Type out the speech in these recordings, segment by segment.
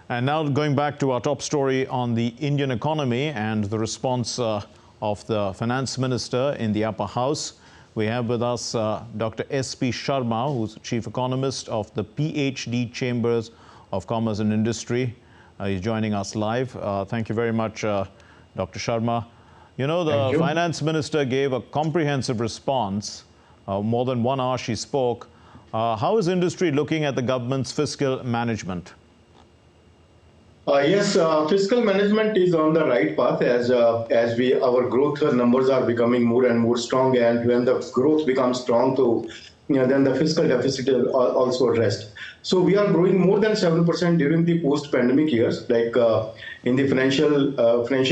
And now going back to our top story on the Indian economy and the response of the finance minister in the upper house. We have with us Dr. S.P. Sharma, who's chief economist of the PhD Chambers of Commerce and Industry. He's joining us live. Thank you very much, Dr. Sharma. You know, the finance minister gave a comprehensive response. More than 1 hour she spoke. How is industry looking at the government's fiscal management? Yes, fiscal management is on the right path as our growth numbers are becoming more and more strong, and when the growth becomes strong, then the fiscal deficit is also addressed. So we are growing more than 7% during the post-pandemic years. Like in the financial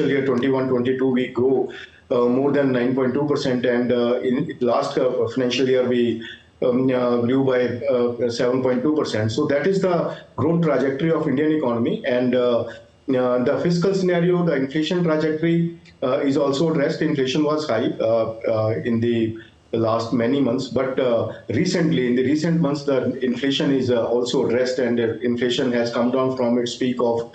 year 21-22, we grew more than 9.2%, and in last financial year we grew by 7.2%. So that is the growth trajectory of Indian economy, and the fiscal scenario, the inflation trajectory is also addressed. Inflation was high in the last many months, but recently, in the recent months, the inflation is also addressed, and inflation has come down from its peak of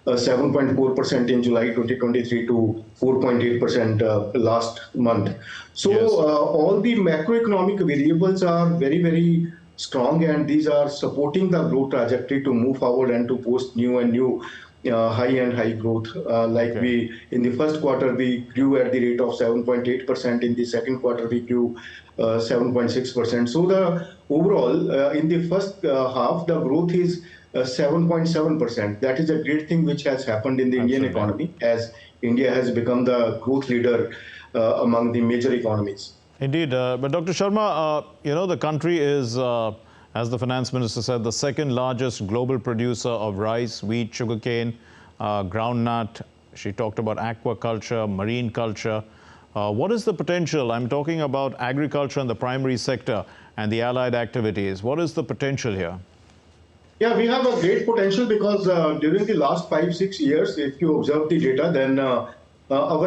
7.4% in July 2023 to 4.8% last month. So yes. All the macroeconomic variables are very, very strong, and these are supporting the growth trajectory to move forward and to post new and new high growth. In the first quarter, we grew at the rate of 7.8%. In the second quarter, we grew 7.6%. So the overall, in the first half, the growth is 7.7%. That is a great thing which has happened in the Indian economy, as India has become the growth leader among the major economies. Indeed. But Dr. Sharma, you know, the country is, as the finance minister said, the second largest global producer of rice, wheat, sugarcane, groundnut. She talked about aquaculture, marine culture. What is the potential? I'm talking about agriculture and the primary sector and the allied activities. What is the potential here? Yeah, we have a great potential because during the last 5-6 years, if you observe the data, then our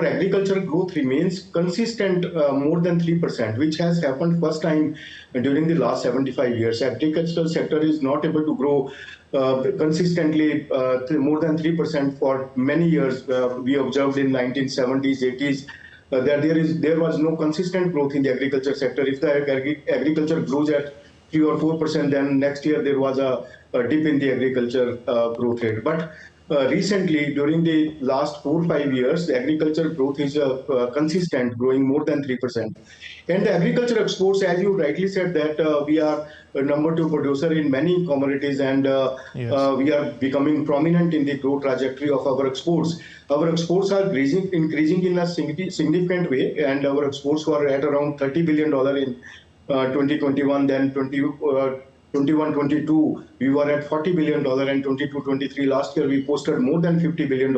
agricultural growth remains consistent more than 3%, which has happened first time during the last 75 years. Agricultural sector is not able to grow consistently more than 3% for many years. We observed in 1970s, 80s, that there was no consistent growth in the agriculture sector. If the agriculture grows at 3 or 4%, then next year there was a dip in the agriculture growth rate. But recently, during the last 4 or 5 years, the agriculture growth is consistent, growing more than 3%. And the agriculture exports, as you rightly said, that we are a number 2 producer in many commodities, and we are becoming prominent in the growth trajectory of our exports. Our exports are increasing in a significant way, and our exports were at around $30 billion in 2021, then 21-22, we were at $40 billion, and 22-23 last year we posted more than $50 billion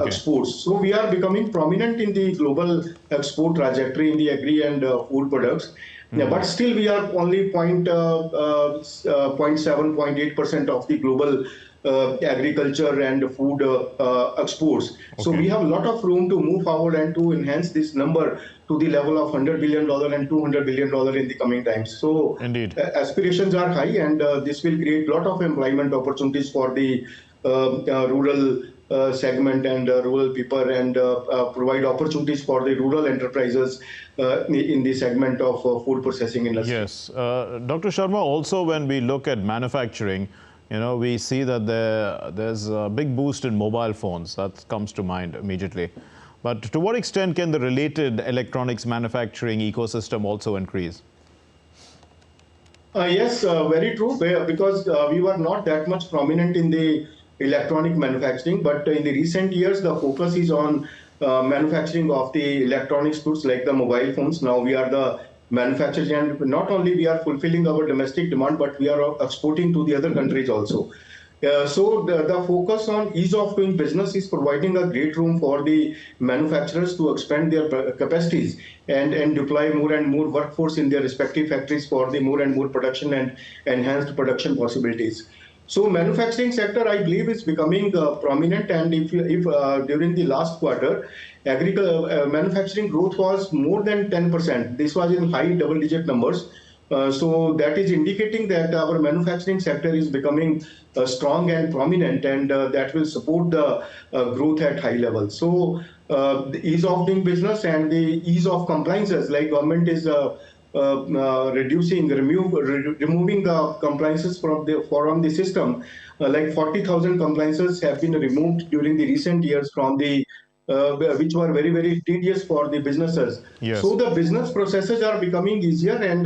exports. So we are becoming prominent in the global export trajectory in the agri and food products. But still we are only 0.7-0.8% of the global agriculture and food exports. So we have a lot of room to move forward and to enhance this number to the level of $100 billion and $200 billion in the coming times. So indeed, aspirations are high, and this will create a lot of employment opportunities for the rural segment and rural people, and provide opportunities for the rural enterprises in the segment of food processing industry. Yes. Dr. Sharma, also when we look at manufacturing, you know, we see that there's a big boost in mobile phones. That comes to mind immediately. But to what extent can the related electronics manufacturing ecosystem also increase? Yes, very true, because we were not that much prominent in the electronic manufacturing, but in the recent years, the focus is on manufacturing of the electronics goods like the mobile phones. Now we are the manufacturers, and not only we are fulfilling our domestic demand, but we are exporting to the other countries also. So the focus on ease of doing business is providing a great room for the manufacturers to expand their capacities and deploy more and more workforce in their respective factories for the more and more production and enhanced production possibilities. So manufacturing sector, I believe, is becoming prominent, and if during the last quarter, manufacturing growth was more than 10%. This was in high double-digit numbers. So that is indicating that our manufacturing sector is becoming strong and prominent, and that will support the growth at high level. So the ease of doing business and the ease of compliances, like government is removing the compliances from the system. Like 40,000 compliances have been removed during the recent years from the which were very, very tedious for the businesses. Yes. So the business processes are becoming easier, and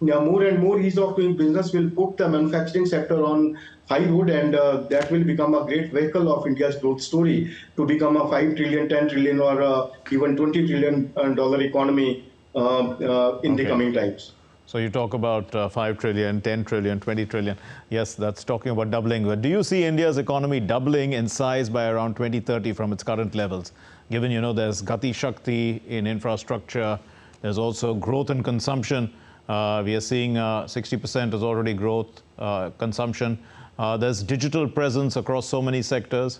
more and more ease of doing business will put the manufacturing sector on high road, and that will become a great vehicle of India's growth story to become a 5 trillion, 10 trillion, or even $20 trillion economy in the coming times. So you talk about 5 trillion, 10 trillion, 20 trillion. Yes, that's talking about doubling. But do you see India's economy doubling in size by around 2030 from its current levels? Given, there's Gati Shakti in infrastructure, there's also growth in consumption. We are seeing 60% is already growth, consumption. There's digital presence across so many sectors.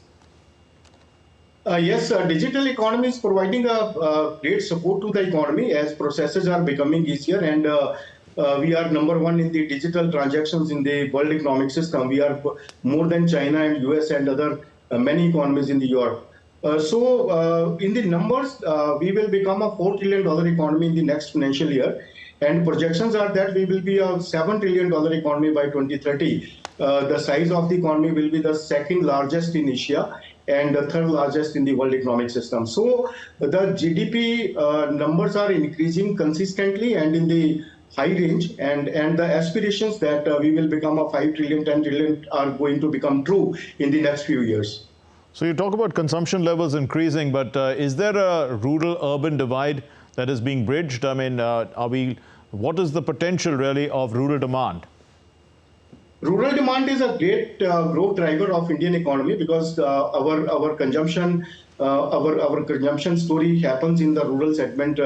Yes, digital economy is providing a great support to the economy as processes are becoming easier, and we are number one in the digital transactions in the world economic system. We are more than China and US and other many economies in the Europe. So in the numbers, we will become a $4 trillion economy in the next financial year, and projections are that we will be a $7 trillion economy by 2030. The size of the economy will be the second largest in Asia and the third largest in the world economic system. So the GDP numbers are increasing consistently and in the high range, and the aspirations that we will become a 5 trillion, 10 trillion are going to become true in the next few years. So you talk about consumption levels increasing, but is there a rural-urban divide that is being bridged? I mean, what is the potential really of rural demand? Rural demand is a great growth driver of Indian economy because our consumption story happens in the rural segment.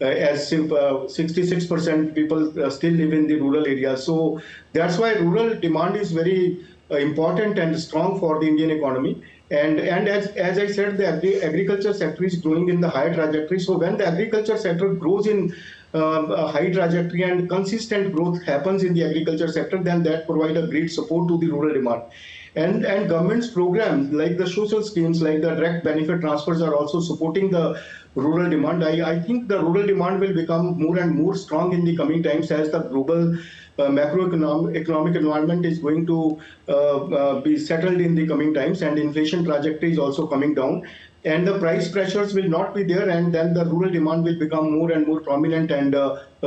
As 66% people still live in the rural areas, so that's why rural demand is very important and strong for the Indian economy. And as I said, the agriculture sector is growing in the higher trajectory. So when the agriculture sector grows in a high trajectory and consistent growth happens in the agriculture sector, then that provides a great support to the rural demand. And government's programs like the social schemes, like the direct benefit transfers, are also supporting the rural demand. I think the rural demand will become more and more strong in the coming times as the global macroeconomic environment is going to be settled in the coming times, and inflation trajectory is also coming down, and the price pressures will not be there, and then the rural demand will become more and more prominent and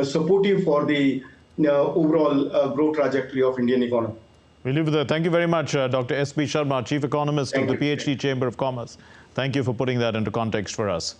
supportive for the overall growth trajectory of Indian economy. We leave it there. Thank you very much, Dr. S.P. Sharma, Chief Economist of the PhD Chamber of Commerce. Thank you for putting that into context for us.